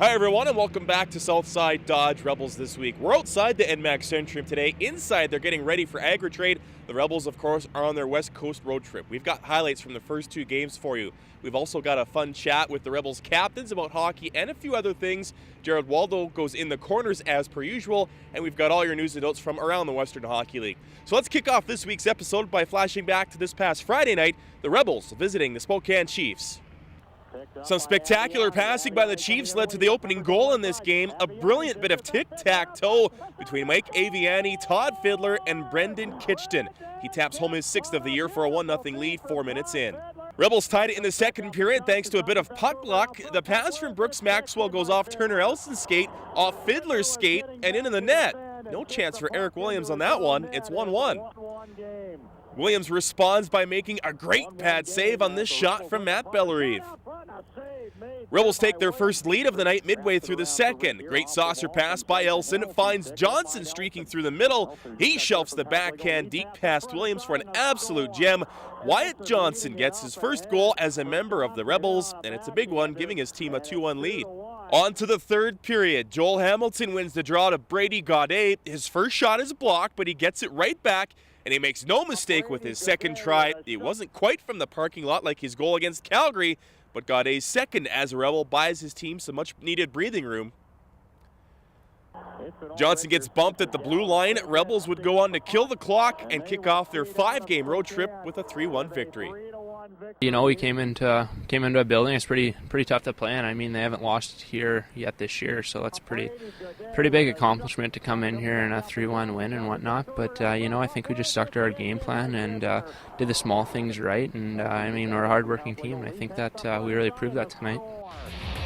Hi everyone and welcome back to Southside Dodge Rebels this week. We're outside the NMAX Centrium today. Inside they're getting ready for Agri-Trade. The Rebels of course are on their West Coast road trip. We've got highlights from the first two games for you. We've also got a fun chat with the Rebels captains about hockey and a few other things. Jared Waldo goes in the corners as per usual, and we've got all your news and notes from around the Western Hockey League. So let's kick off this week's episode by flashing back to this past Friday night, the Rebels visiting the Spokane Chiefs. Some spectacular passing by the Chiefs led to the opening goal in this game. A brilliant bit of tic-tac-toe between Mike Aviani, Todd Fiddler, and Brendan Kitchton. He taps home his sixth of the year for a 1-0 lead 4 minutes in. Rebels tied it in the second period thanks to a bit of puck luck. The pass from Brooks Maxwell goes off Turner Elson's skate, off Fiddler's skate, and into the net. No chance for Eric Williams on that one. It's 1-1. Williams responds by making a great pad save on this shot from Matt Bellerive. Rebels take their first lead of the night midway through the second. Great saucer pass by Elson finds Johnson streaking through the middle. He shelves the backhand deep past Williams for an absolute gem. Wyatt Johnson gets his first goal as a member of the Rebels, and it's a big one, giving his team a 2-1 lead. On to the third period. Joel Hamilton wins the draw to Brady Gaudet. His first shot is blocked, but he gets it right back, and he makes no mistake with his second try. It wasn't quite from the parking lot like his goal against Calgary, but Gaudet's second as a Rebel buys his team some much-needed breathing room. Johnson gets bumped at the blue line. Rebels would go on to kill the clock and kick off their 5-game road trip with a 3-1 victory. You know, we came into a building. It's pretty tough to play in. I mean, they haven't lost here yet this year, so that's pretty big accomplishment to come in here and a 3-1 win and whatnot. But you know, I think we just stuck to our game plan and did the small things right. And I mean, we're a hard-working team, and I think that we really proved that tonight.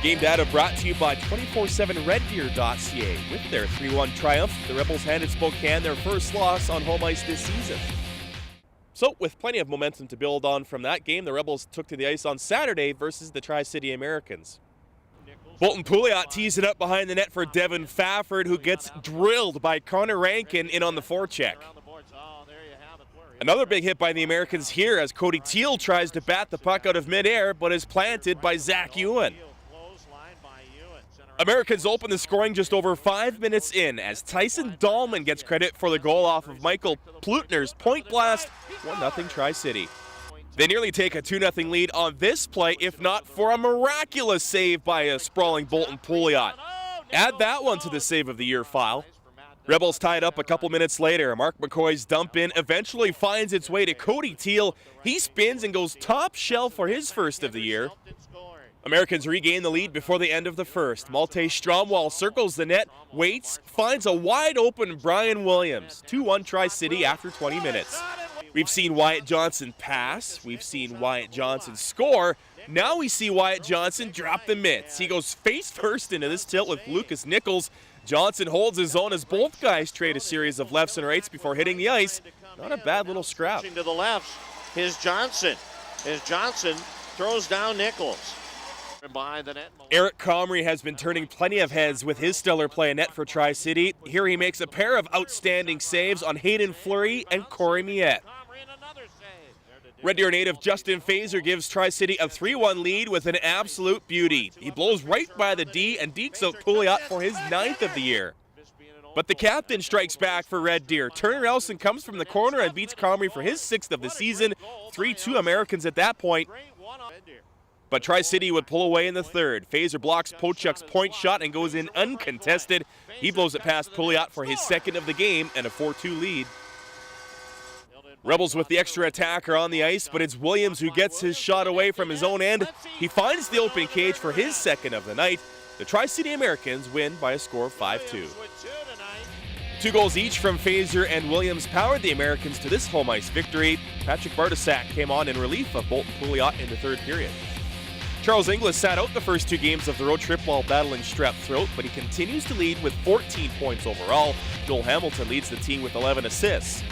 Game data brought to you by 247reddeer.ca. With their 3-1 triumph, the Rebels handed Spokane their first loss on home ice this season. So, with plenty of momentum to build on from that game, the Rebels took to the ice on Saturday versus the Tri-City Americans. Bolton Pouliot tees it up behind the net for Devin Fafford, who gets drilled by Connor Rankin in on the forecheck. Another big hit by the Americans here as Cody Teal tries to bat the puck out of midair, but is planted by Zach Ewan. Americans open the scoring just over 5 minutes in as Tyson Dahlman gets credit for the goal off of Michael Plutner's point blast. 1-0 Tri-City. They nearly take a 2-0 lead on this play, if not for a miraculous save by a sprawling Bolton Pouliot. Add that one to the save of the year file. Rebels tied up a couple minutes later. Mark McCoy's dump in eventually finds its way to Cody Teal. He spins and goes top shelf for his first of the year. Americans regain the lead before the end of the first. Malte Stromwall circles the net, waits, finds a wide-open Brian Williams. 2-1 Tri-City after 20 minutes. We've seen Wyatt Johnson pass. We've seen Wyatt Johnson score. Now we see Wyatt Johnson drop the mitts. He goes face first into this tilt with Lucas Nichols. Johnson holds his own as both guys trade a series of lefts and rights before hitting the ice. Not a bad little scrap. To the left, His Johnson throws down Nichols. Behind the net. Eric Comrie has been turning plenty of heads with his stellar play in net for Tri-City. Here he makes a pair of outstanding saves on Hayden Fleury and Corey Miette. Red Deer native Justin Fazer gives Tri-City a 3-1 lead with an absolute beauty. He blows right by the D and dekes out Pouliot for his 9th of the year. But the captain strikes back for Red Deer. Turner Elson comes from the corner and beats Comrie for his 6th of the season. 3-2 Americans at that point. But Tri-City would pull away in the third. Fazer blocks Pochuk's point shot and goes in uncontested. He blows it past Pouliot for his 2nd of the game and a 4-2 lead. Rebels with the extra attacker on the ice, but it's Williams who gets his shot away from his own end. He finds the open cage for his 2nd of the night. The Tri-City Americans win by a score of 5-2. 2 goals each from Fazer and Williams powered the Americans to this home ice victory. Patrick Bartosak came on in relief of Bolton Pouliot in the third period. Charles Inglis sat out the first 2 games of the road trip while battling strep throat, but he continues to lead with 14 points overall. Joel Hamilton leads the team with 11 assists.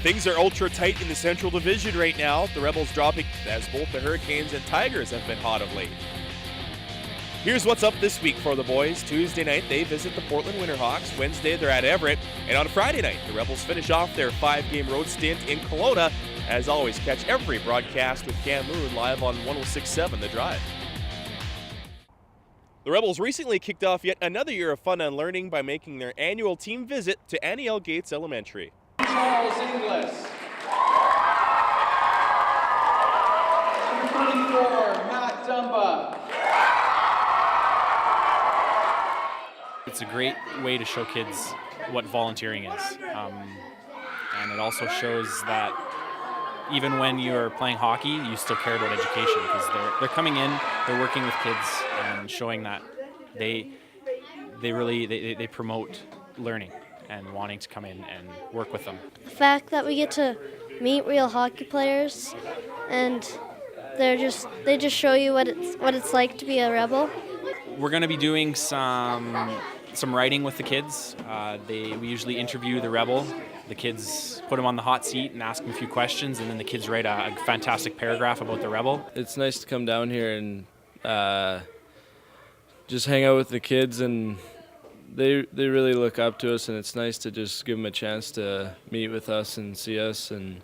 Things are ultra tight in the Central Division right now. The Rebels dropping as both the Hurricanes and Tigers have been hot of late. Here's what's up this week for the boys. Tuesday night, they visit the Portland Winterhawks. Wednesday, they're at Everett. And on Friday night, the Rebels finish off their 5-game road stint in Kelowna. As always, catch every broadcast with Cam Moon live on 106.7 The Drive. The Rebels recently kicked off yet another year of fun and learning by making their annual team visit to Annie L. Gates Elementary. Charles Inglis. Number 24, Matt Dumba. It's a great way to show kids what volunteering is. And it also shows that even when you're playing hockey, you still care about education, because they're coming in, they're working with kids and showing that they really promote learning and wanting to come in and work with them. The fact that we get to meet real hockey players, and they just show you what it's like to be a Rebel. We're going to be doing some writing with the kids. We usually interview the Rebel. The kids put them on the hot seat and ask them a few questions, and then the kids write a fantastic paragraph about the Rebel. It's nice to come down here and just hang out with the kids, and they really look up to us, and it's nice to just give them a chance to meet with us and see us, and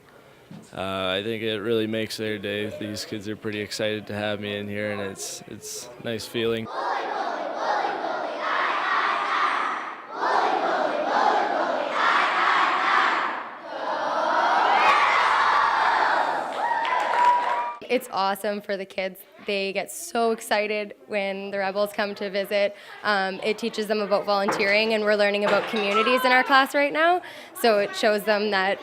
I think it really makes their day. These kids are pretty excited to have me in here, and it's a nice feeling. It's awesome for the kids. They get so excited when the Rebels come to visit. It teaches them about volunteering, and we're learning about communities in our class right now. So it shows them that,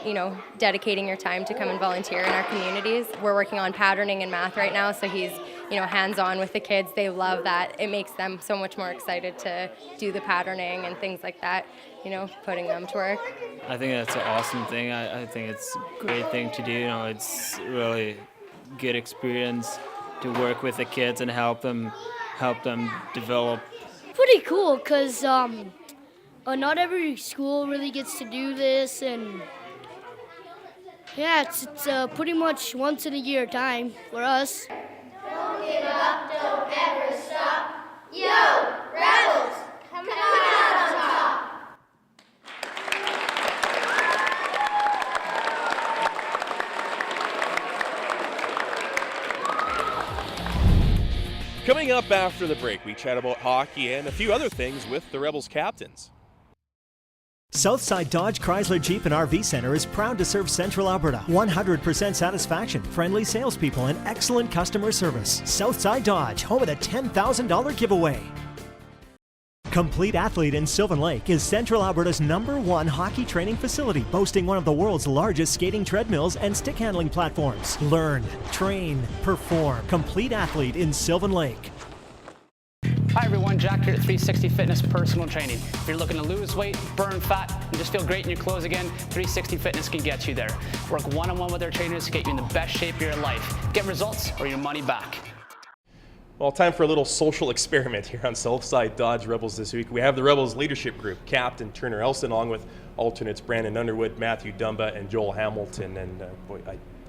dedicating your time to come and volunteer in our communities. We're working on patterning and math right now, so he's, hands-on with the kids. They love that. It makes them so much more excited to do the patterning and things like that, putting them to work. I think that's an awesome thing. I think it's a great thing to do. It's really good experience to work with the kids and help them develop. Pretty cool, because not every school really gets to do this, and yeah, it's pretty much once in a year time for us. Don't give up, don't ever stop. Yo, Rebels, come out on top. Coming up after the break, we chat about hockey and a few other things with the Rebels captains. Southside Dodge Chrysler Jeep and RV Center is proud to serve Central Alberta. 100% satisfaction, friendly salespeople, and excellent customer service. Southside Dodge, home of the $10,000 giveaway. Complete Athlete in Sylvan Lake is Central Alberta's #1 hockey training facility, boasting one of the world's largest skating treadmills and stick handling platforms. Learn, train, perform. Complete Athlete in Sylvan Lake. Hi everyone, Jack here at 360 Fitness Personal Training. If you're looking to lose weight, burn fat, and just feel great in your clothes again, 360 Fitness can get you there. Work one-on-one with our trainers to get you in the best shape of your life. Get results or your money back. Well, time for a little social experiment here on Southside Dodge Rebels this week. We have the Rebels leadership group, Captain Turner Elson, along with alternates Brandon Underwood, Matthew Dumba, and Joel Hamilton. And boy,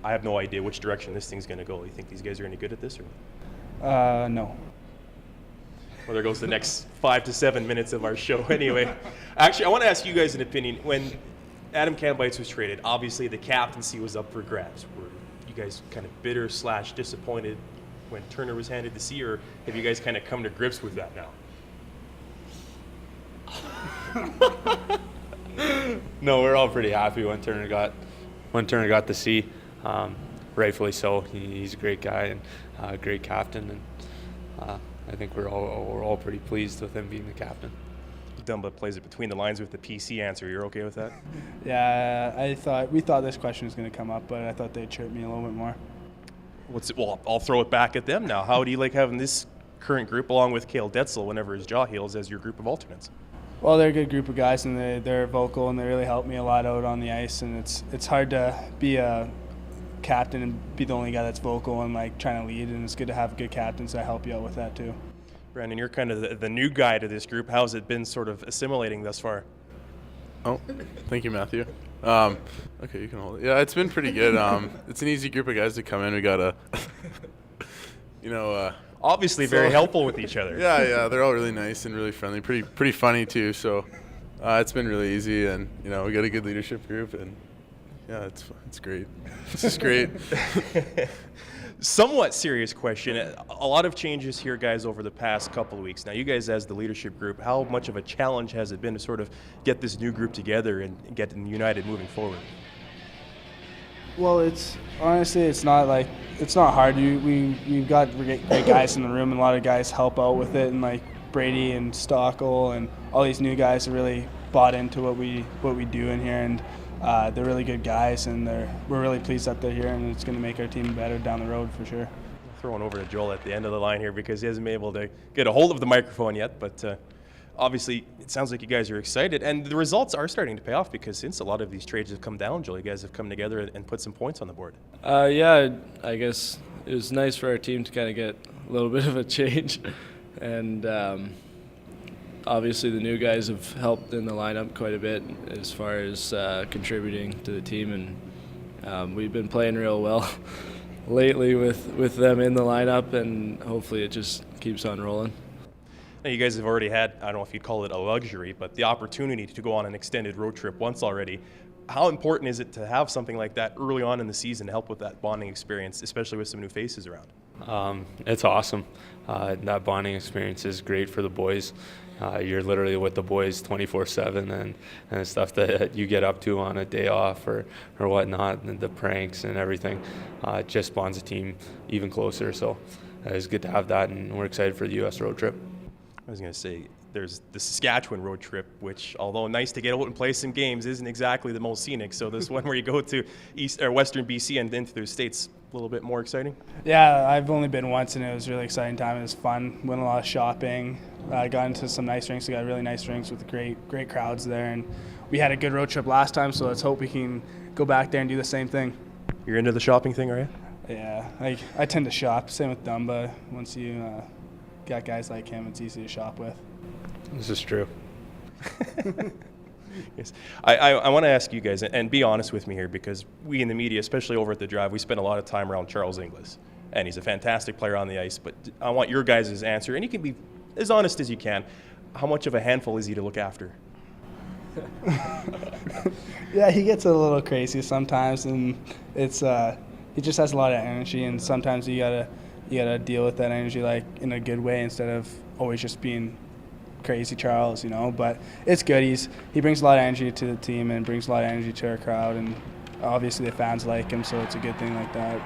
I have no idea which direction this thing's going to go. You think these guys are any good at this, or No. Well, there goes the next 5 to 7 minutes of our show anyway. Actually, I want to ask you guys an opinion. When Adam Kambites was traded, obviously the captaincy was up for grabs. Were you guys kind of bitter / disappointed when Turner was handed the C, or have you guys kind of come to grips with that now? No, we're all pretty happy when Turner got the C. Rightfully so. He's a great guy and a great captain, and I think we're all pretty pleased with him being the captain. Dumba plays it between the lines with the PC answer. You're okay with that? Yeah, we thought this question was going to come up, but I thought they'd chirp me a little bit more. Well, I'll throw it back at them now. How do you like having this current group along with Cale Detzel whenever his jaw heals as your group of alternates? Well, they're a good group of guys, and they're vocal, and they really help me a lot out on the ice, and it's hard to be a captain and be the only guy that's vocal and like trying to lead, and it's good to have good captains that help you out with that too. Brandon, you're kind of the new guy to this group. How's it been sort of assimilating thus far? Oh, thank you, Matthew. Okay, you can hold it. Yeah, it's been pretty good. It's an easy group of guys to come in. We got obviously very helpful with each other. Yeah, they're all really nice and really friendly. Pretty funny too. So it's been really easy, and we got a good leadership group, and yeah, it's great. It's just great. Somewhat serious question. A lot of changes here, guys, over the past couple of weeks. Now, you guys as the leadership group, how much of a challenge has it been to sort of get this new group together and get them united moving forward? Well, it's not hard. We've got great guys in the room, and a lot of guys help out with it, and like Brady and Stockel and all these new guys have really bought into what we do in here, and they're really good guys, and we're really pleased that they're here, and it's going to make our team better down the road for sure. Throwing over to Joel at the end of the line here because he hasn't been able to get a hold of the microphone yet, but obviously it sounds like you guys are excited, and the results are starting to pay off because since a lot of these trades have come down, Joel, you guys have come together and put some points on the board. Yeah, I guess it was nice for our team to kind of get a little bit of a change, and obviously the new guys have helped in the lineup quite a bit as far as contributing to the team, and we've been playing real well lately with them in the lineup, and hopefully it just keeps on rolling. Now, you guys have already had, I don't know if you'd call it a luxury, but the opportunity to go on an extended road trip once already. How important is it to have something like that early on in the season to help with that bonding experience, especially with some new faces around? It's awesome. That bonding experience is great for the boys. You're literally with the boys 24/7 and stuff that you get up to on a day off or whatnot, and the pranks and everything. It just bonds the team even closer. So it's good to have that, and we're excited for the U.S. road trip. I was going to say, there's the Saskatchewan road trip, which, although nice to get out and play some games, isn't exactly the most scenic. So this one where you go to East or Western BC and into the States, a little bit more exciting? Yeah, I've only been once, and it was a really exciting time. It was fun. Went a lot of shopping. Got into some nice rinks. We got really nice rinks with great crowds there, and we had a good road trip last time. So let's hope we can go back there and do the same thing. You're into the shopping thing, are you? Yeah, I tend to shop. Same with Dumba. Once you got guys like him, it's easy to shop with. This is true. Yes. I want to ask you guys, and be honest with me here, because we in the media, especially over at the Drive, we spend a lot of time around Charles Inglis, and he's a fantastic player on the ice, but I want your guys' answer, and you can be as honest as you can. How much of a handful is he to look after? Yeah, he gets a little crazy sometimes, and it's he just has a lot of energy, and sometimes you gotta deal with that energy like in a good way instead of always just being crazy Charles, you know. But it's good. He brings a lot of energy to the team and brings a lot of energy to our crowd, and obviously the fans like him, so it's a good thing like that.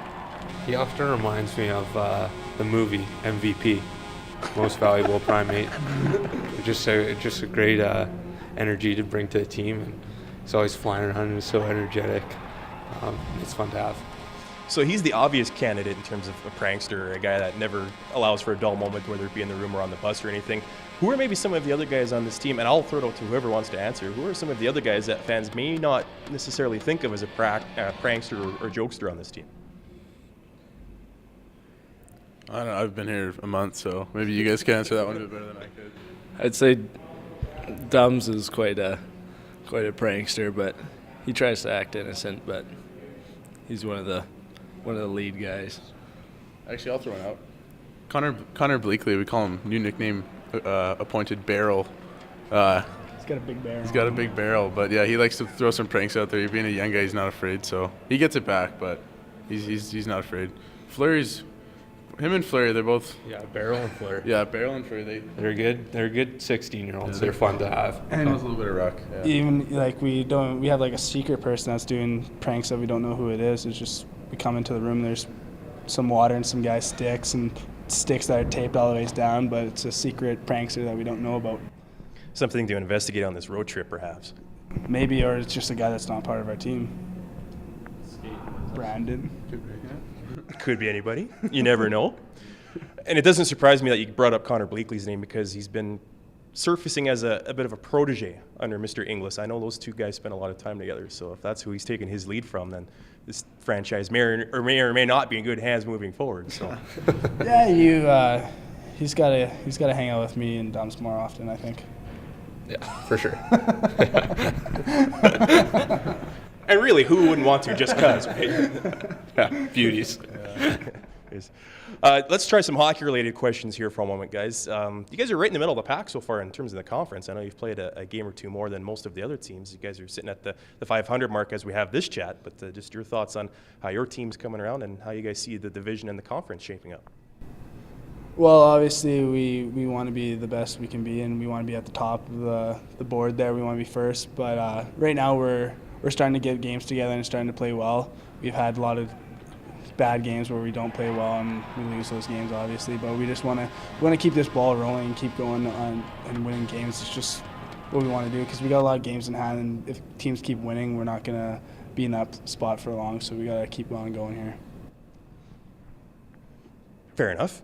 He often reminds me of the movie MVP, Most Valuable Primate. Just a great energy to bring to the team, and he's always flying around and so energetic. It's fun to have. So he's the obvious candidate in terms of a prankster, a guy that never allows for a dull moment, whether it be in the room or on the bus or anything. Who are maybe some of the other guys on this team, and I'll throw it out to whoever wants to answer, who are some of the other guys that fans may not necessarily think of as a prankster or jokester on this team? I don't know. I've been here a month, so maybe you guys can answer that one a bit better than I could. I'd say Dums is quite a prankster, but he tries to act innocent, but he's one of the lead guys. Actually, I'll throw one out. Connor Bleakley, we call him, new nickname appointed Barrel. He's got a big barrel. He's got a big barrel, but yeah, he likes to throw some pranks out there. Being a young guy, he's not afraid, so he gets it back, but he's not afraid. Him and Fleury, they're both... Yeah, Barrel and Fleury. Yeah, Barrel and Fleury, they're good. They're good 16-year-olds. They're fun to have. And a little bit of ruck. Yeah. Even like we have like a secret person that's doing pranks that we don't know who it is. It's just we come into the room, there's some water and some guy's sticks that are taped all the ways down, but it's a secret prankster that we don't know about. Something to investigate on this road trip, perhaps. Maybe, or it's just a guy that's not part of our team. Brandon. Could be anybody. You never know. And it doesn't surprise me that you brought up Connor Bleakley's name because he's been surfacing as a bit of a protege under Mr. Inglis. I know those two guys spent a lot of time together, so if that's who he's taking his lead from, then this franchise may or may not be in good hands moving forward. So, yeah, he's got to hang out with me and Dums more often, I think. Yeah, for sure. And really, who wouldn't want to just cause, right? Yeah, beauties. Yeah. Let's try some hockey-related questions here for a moment, guys. You guys are right in the middle of the pack so far in terms of the conference. I know you've played a game or two more than most of the other teams. You guys are sitting at the 500 mark as we have this chat, but just your thoughts on how your team's coming around and how you guys see the division and the conference shaping up. Well, obviously, we want to be the best we can be, and we want to be at the top of the board there. We want to be first, but right now we're starting to get games together and starting to play well. We've had a lot of bad games where we don't play well and we lose those games, obviously, but we just want to keep this ball rolling and keep going on and winning games. It's just what we want to do because we got a lot of games in hand, and if teams keep winning, we're not going to be in that spot for long, so we got to keep on going here. Fair enough.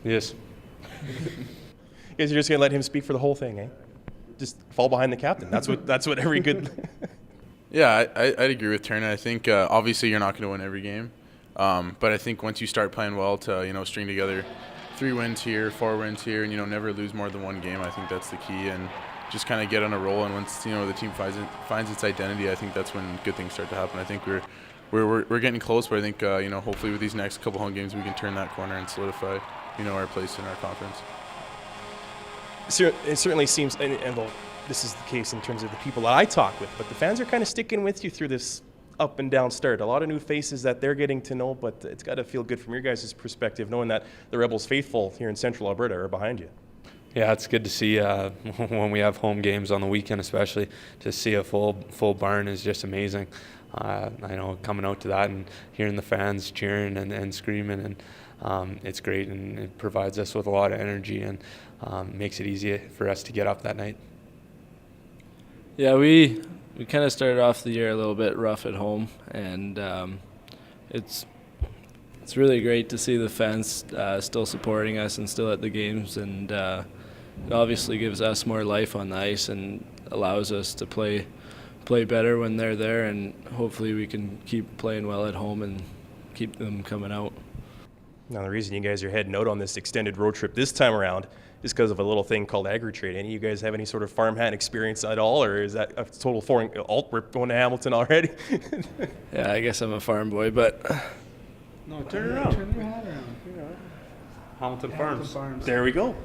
Yes. You guys are just going to let him speak for the whole thing, eh? Just fall behind the captain. That's what every good... Yeah, I'd agree with Turner. I think obviously you're not going to win every game, but I think once you start playing well to string together 3 wins here, 4 wins here, and never lose more than 1 game, I think that's the key, and just kind of get on a roll. And once the team finds its identity, I think that's when good things start to happen. I think we're getting close, but I think hopefully with these next couple home games we can turn that corner and solidify our place in our conference. It certainly seems, and well, this is the case in terms of the people that I talk with, but the fans are kind of sticking with you through this up and down start. A lot of new faces that they're getting to know, but it's got to feel good from your guys' perspective, knowing that the Rebels faithful here in Central Alberta are behind you. Yeah, it's good to see when we have home games on the weekend, especially to see a full barn is just amazing. I know coming out to that and hearing the fans cheering and screaming, and it's great, and it provides us with a lot of energy and makes it easy for us to get up that night. Yeah, we kind of started off the year a little bit rough at home, and it's really great to see the fans still supporting us and still at the games, and it obviously gives us more life on the ice and allows us to play better when they're there, and hopefully we can keep playing well at home and keep them coming out. Now, the reason you guys are heading out on this extended road trip this time around is because of a little thing called AgriTrade. Any of you guys have any sort of farmhand experience at all, or is that a total foreign? We're going to Hamilton already? Yeah, I guess I'm a farm boy, but... No, turn it around. Turn your hat around. Hamilton Farms. There we go.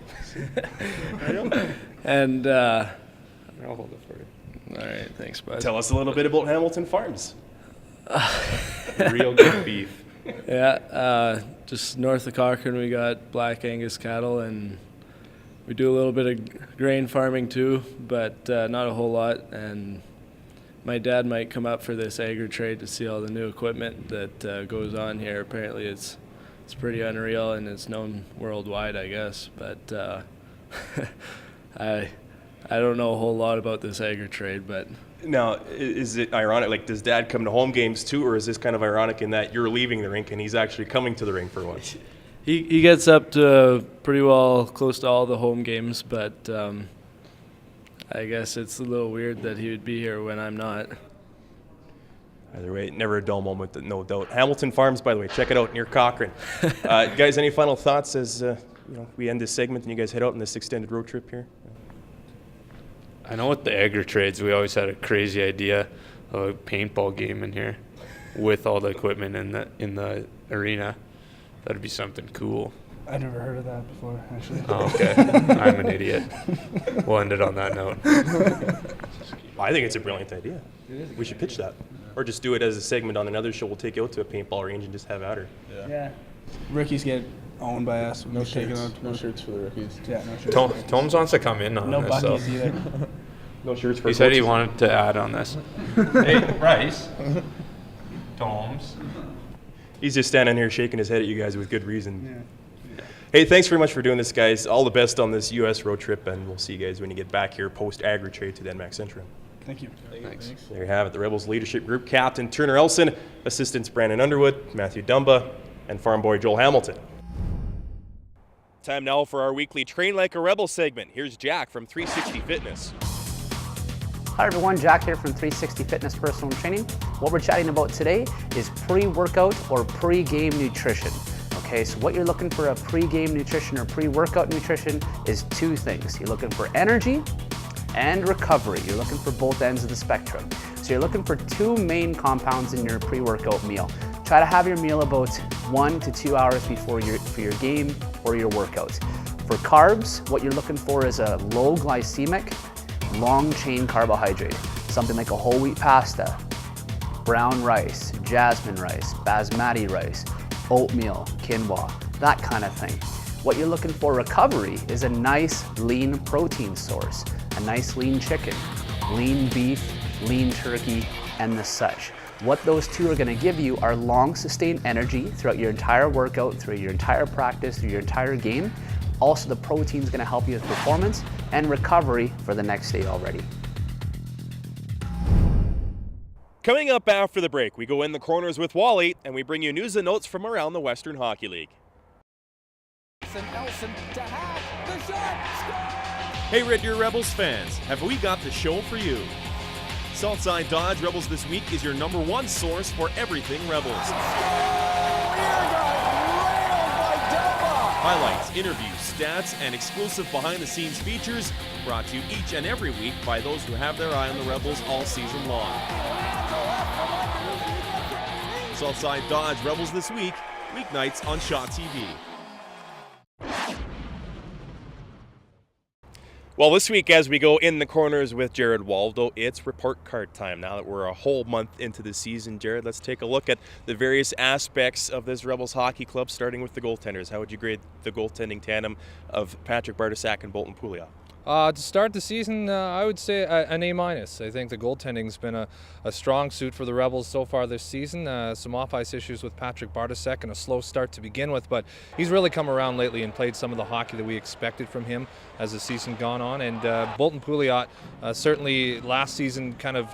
And... I'll hold it for you. All right, thanks, bud. Tell us a little bit about Hamilton Farms. Real good beef. Yeah, just north of Cochrane we got Black Angus cattle, and we do a little bit of grain farming too, but not a whole lot. And my dad might come up for this AgriTrade to see all the new equipment that goes on here. Apparently it's pretty unreal, and it's known worldwide, I guess. But I don't know a whole lot about this AgriTrade, but... Now, is it ironic? Like, does Dad come to home games too, or is this kind of ironic in that you're leaving the rink and he's actually coming to the rink for once? He gets up to pretty well close to all the home games, but I guess it's a little weird that he would be here when I'm not. Either way, never a dull moment, no doubt. Hamilton Farms, by the way, check it out near Cochrane. Guys, any final thoughts as we end this segment and you guys head out on this extended road trip here? I know with the AgriTrades, we always had a crazy idea of a paintball game in here with all the equipment in the arena. That'd be something cool. I never heard of that before, actually. Oh, okay. I'm an idiot. We'll end it on that note. I think it's a brilliant idea. We should pitch that. Or just do it as a segment on another show. We'll take you out to a paintball range and just have at her. Yeah. Rookies get owned by us. No shirts. No shirts for the rookies. Yeah, no shirts. Tomes wants to come in on no this. Buckies So. either. No shirts for He said he wanted to add on this. Hey, Bryce. Tomes. He's just standing here shaking his head at you guys with good reason. Yeah. Hey, thanks very much for doing this, guys. All the best on this U.S. road trip, and we'll see you guys when you get back here post-AgriTrade to the NMAX Centrum. Thank you. Thanks. There you have it, the Rebels Leadership Group, Captain Turner Elson, Assistants Brandon Underwood, Matthew Dumba, and Farm Boy Joel Hamilton. Time now for our weekly Train Like a Rebel segment. Here's Jack from 360 Fitness. Hi everyone, Jack here from 360 Fitness Personal Training. What we're chatting about today is pre-workout or pre-game nutrition. Okay, so what you're looking for a pre-game nutrition or pre-workout nutrition is 2 things. You're looking for energy and recovery. You're looking for both ends of the spectrum. So you're looking for 2 main compounds in your pre-workout meal. Try to have your meal about 1 to 2 hours before for your game or your workouts. For carbs, what you're looking for is a low glycemic, long chain carbohydrate. Something like a whole wheat pasta, brown rice, jasmine rice, basmati rice, oatmeal, quinoa, that kind of thing. What you're looking for recovery is a nice lean protein source, a nice lean chicken, lean beef, lean turkey, and the such. What those two are going to give you are long sustained energy throughout your entire workout, through your entire practice, through your entire game. Also, the protein is going to help you with performance and recovery for the next day already. Coming up after the break, we go in the corners with Wally, and we bring you news and notes from around the Western Hockey League. Hey Red Deer Rebels fans, have we got the show for you? Southside Dodge Rebels This Week is your #1 source for everything Rebels. Highlights, interviews, stats, and exclusive behind-the-scenes features brought to you each and every week by those who have their eye on the Rebels all season long. Southside Dodge Rebels This Week, weeknights on Shaw TV. Well, this week as we go in the corners with Jared Waldo, it's report card time. Now that we're a whole month into the season, Jared, let's take a look at the various aspects of this Rebels hockey club, starting with the goaltenders. How would you grade the goaltending tandem of Patrick Bartosak and Bolton Pouliot? To start the season, I would say an A-. I think the goaltending's been a strong suit for the Rebels so far this season. Some off-ice issues with Patrick Bartosak and a slow start to begin with, but he's really come around lately and played some of the hockey that we expected from him as the season gone on. And Bolton Pouliot certainly last season kind of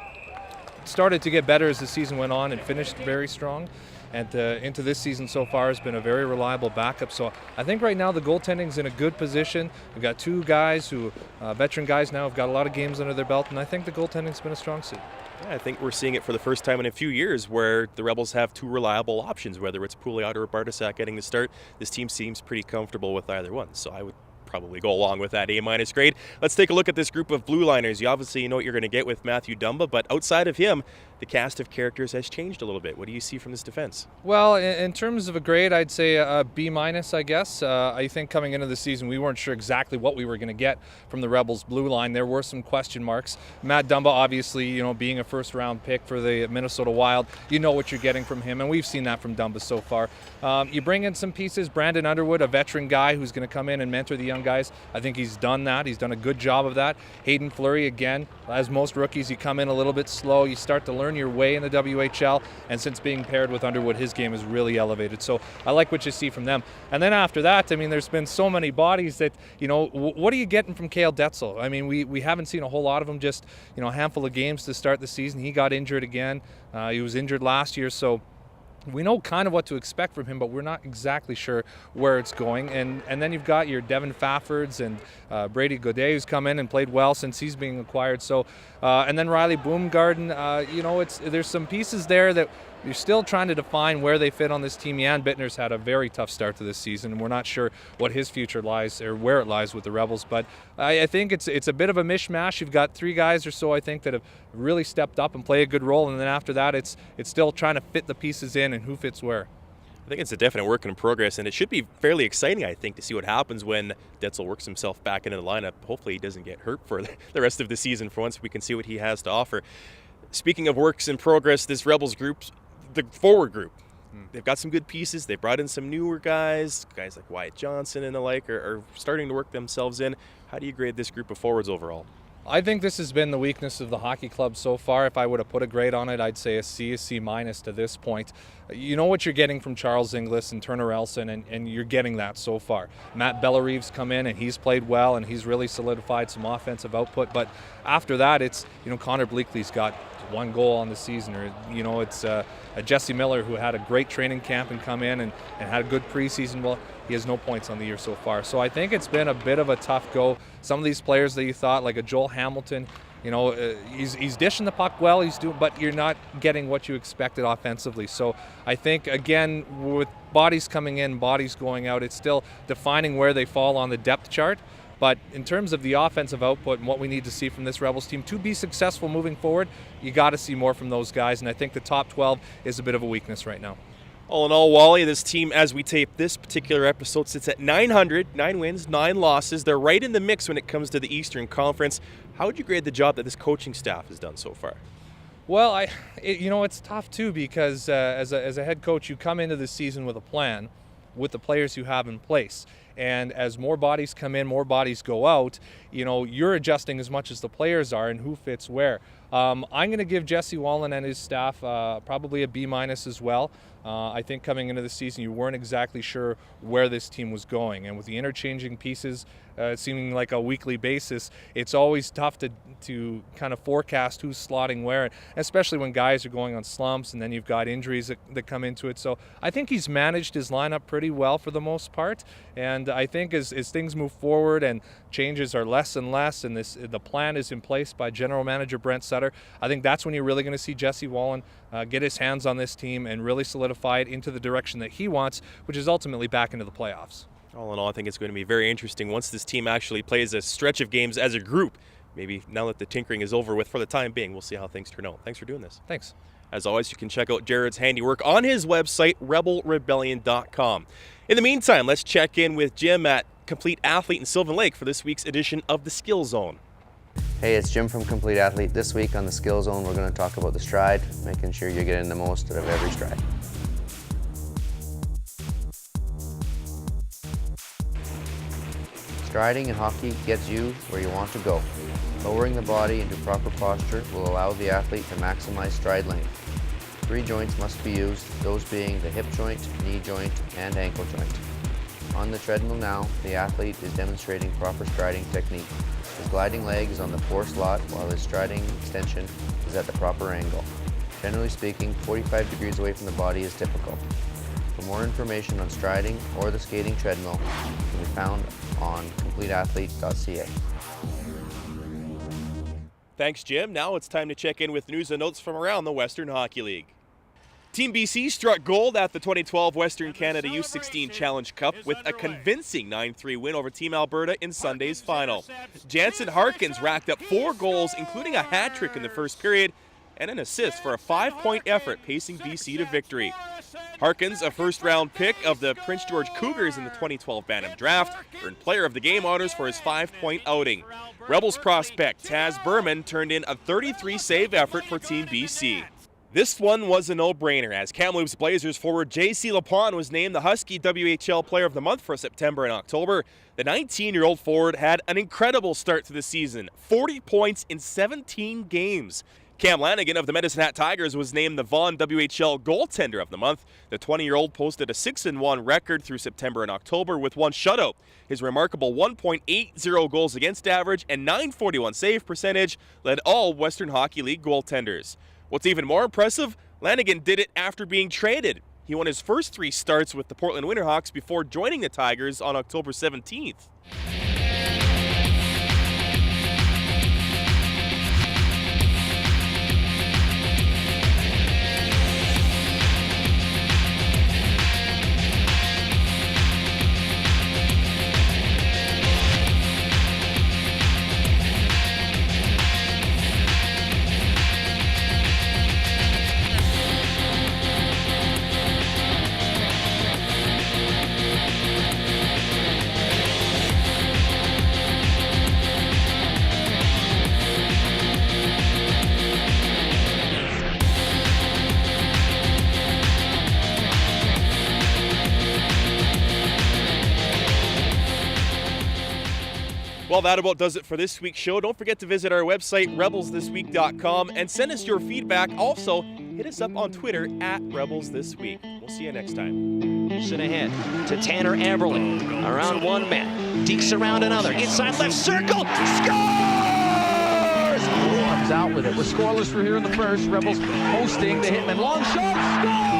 started to get better as the season went on and finished very strong. And into this season so far has been a very reliable backup. So I think right now the goaltending's in a good position. We've got two guys who, veteran guys now, have got a lot of games under their belt, and I think the goaltending's been a strong suit. Yeah, I think we're seeing it for the first time in a few years where the Rebels have two reliable options, whether it's Pouliot or Bartosak getting the start. This team seems pretty comfortable with either one, so I would probably go along with that A- grade. Let's take a look at this group of blue liners. You obviously know what you're going to get with Matthew Dumba, but outside of him, the cast of characters has changed a little bit. What do you see from this defense? Well, in terms of a grade, I'd say a B-, I guess. I think coming into the season, we weren't sure exactly what we were going to get from the Rebels blue line. There were some question marks. Matt Dumba, obviously, being a first-round pick for the Minnesota Wild, you know what you're getting from him, and we've seen that from Dumba so far. You bring in some pieces. Brandon Underwood, a veteran guy who's going to come in and mentor the young guys. I think he's done that. He's done a good job of that. Hayden Fleury, again, as most rookies, you come in a little bit slow. You start to learn your way in the WHL, and since being paired with Underwood, his game is really elevated. So I like what you see from them. And then after that, I mean, there's been so many bodies that, what are you getting from Cale Detzel? I mean, we haven't seen a whole lot of him, just, a handful of games to start the season. He got injured again. He was injured last year, so we know kind of what to expect from him, but we're not exactly sure where it's going. And then you've got your Devin Faffords and Brady Godet, who's come in and played well since he's being acquired. So, and then Riley Boomgarden. There's some pieces there that you're still trying to define where they fit on this team. Jan Bittner's had a very tough start to this season, and we're not sure what his future lies or where it lies with the Rebels. But I think it's a bit of a mishmash. You've got three guys or so, I think, that have really stepped up and play a good role, and then after that, it's still trying to fit the pieces in and who fits where. I think it's a definite work in progress, and it should be fairly exciting, I think, to see what happens when Detzel works himself back into the lineup. Hopefully he doesn't get hurt for the rest of the season. For once, we can see what he has to offer. Speaking of works in progress, this Rebels group, the forward group, they've got some good pieces. They brought in some newer guys like Wyatt Johnson and the like are starting to work themselves in. How do you grade this group of forwards overall? I think this has been the weakness of the hockey club so far. If I would have put a grade on it, I'd say a C to this point. You know what you're getting from Charles Inglis and Turner Elson, and you're getting that so far. Matt Bellareeve's come in, and he's played well, and he's really solidified some offensive output. But after that, it's, Connor Bleakley's got one goal on the season, or, it's Jesse Miller, who had a great training camp and come in and had a good preseason. Well, he has no points on the year so far. So I think it's been a bit of a tough go. Some of these players that you thought, like a Joel Hamilton, he's dishing the puck well, but you're not getting what you expected offensively. So I think, again, with bodies coming in, bodies going out, it's still defining where they fall on the depth chart. But in terms of the offensive output and what we need to see from this Rebels team to be successful moving forward, you got to see more from those guys. And I think the top 12 is a bit of a weakness right now. All in all, Wally, this team, as we tape this particular episode, sits at 900, 9 wins, 9 losses. They're right in the mix when it comes to the Eastern Conference. How would you grade the job that this coaching staff has done so far? Well, it's tough too because as a head coach, you come into the season with a plan with the players you have in place. And as more bodies come in, more bodies go out, you're adjusting as much as the players are and who fits where. I'm going to give Jesse Wallen and his staff probably a B- as well. I think coming into the season, you weren't exactly sure where this team was going. And with the interchanging pieces seeming like a weekly basis, it's always tough to kind of forecast who's slotting where, especially when guys are going on slumps and then you've got injuries that come into it. So I think he's managed his lineup pretty well for the most part. And I think as things move forward and changes are less and less and the plan is in place by General Manager Brent Sutter, I think that's when you're really going to see Jesse Wallen get his hands on this team and really solidify it into the direction that he wants, which is ultimately back into the playoffs. All in all, I think it's going to be very interesting once this team actually plays a stretch of games as a group. Maybe now that the tinkering is over with for the time being, we'll see how things turn out. Thanks for doing this. Thanks. As always, you can check out Jared's handiwork on his website, rebelrebellion.com. In the meantime, let's check in with Jim at Complete Athlete in Sylvan Lake for this week's edition of the Skill Zone. Hey, it's Jim from Complete Athlete. This week on the Skill Zone, we're going to talk about the stride, making sure you're getting the most out of every stride. Striding in hockey gets you where you want to go. Lowering the body into proper posture will allow the athlete to maximize stride length. 3 joints must be used, those being the hip joint, knee joint, and ankle joint. On the treadmill now, the athlete is demonstrating proper striding technique. His gliding leg is on the 4 slot while his striding extension is at the proper angle. Generally speaking, 45 degrees away from the body is typical. For more information on striding or the skating treadmill, it can be found on completeathlete.ca. Thanks, Jim. Now it's time to check in with news and notes from around the Western Hockey League. Team BC struck gold at the 2012 Western Canada U16 Challenge Cup with a convincing 9-3 win over Team Alberta in Sunday's final. Jansen Harkins racked up 4 goals, including a hat trick in the first period, and an assist for a 5-point effort, pacing BC to victory. Harkins, a first-round pick of the Prince George Cougars in the 2012 Bantam Draft, earned Player of the Game honors for his 5-point outing. Rebels prospect Taz Berman turned in a 33-save effort for Team BC. This one was a no-brainer, as Kamloops Blazers forward J.C. Lapon was named the Husky WHL Player of the Month for September and October. The 19-year-old forward had an incredible start to the season, 40 points in 17 games. Cam Lanigan of the Medicine Hat Tigers was named the Vaughan WHL Goaltender of the Month. The 20-year-old posted a 6-1 record through September and October with 1 shutout. His remarkable 1.80 goals against average and .941 save percentage led all Western Hockey League goaltenders. What's even more impressive, Lanigan did it after being traded. He won his first 3 starts with the Portland Winterhawks before joining the Tigers on October 17th. Well, that about does it for this week's show. Don't forget to visit our website, rebelsthisweek.com, and send us your feedback. Also, hit us up on Twitter at rebelsthisweek. We'll see you next time. Sit ahead to Tanner Amberley. Around 1 man. Deeks around another. Inside left circle. Scores! Comes out with it. We're scoreless for here in the first. Rebels hosting the Hitman. Long shot. Score!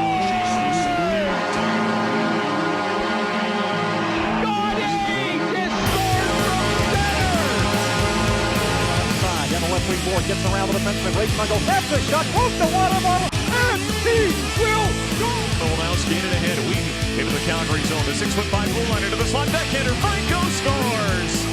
Left wing board gets around the defenseman. Raceman goes. That's the shot. Close to water bottle. And he will go. Will now skated ahead. Wheaton into the Calgary zone. The 6'5" goal line into the slot. Backhander. Franco scores.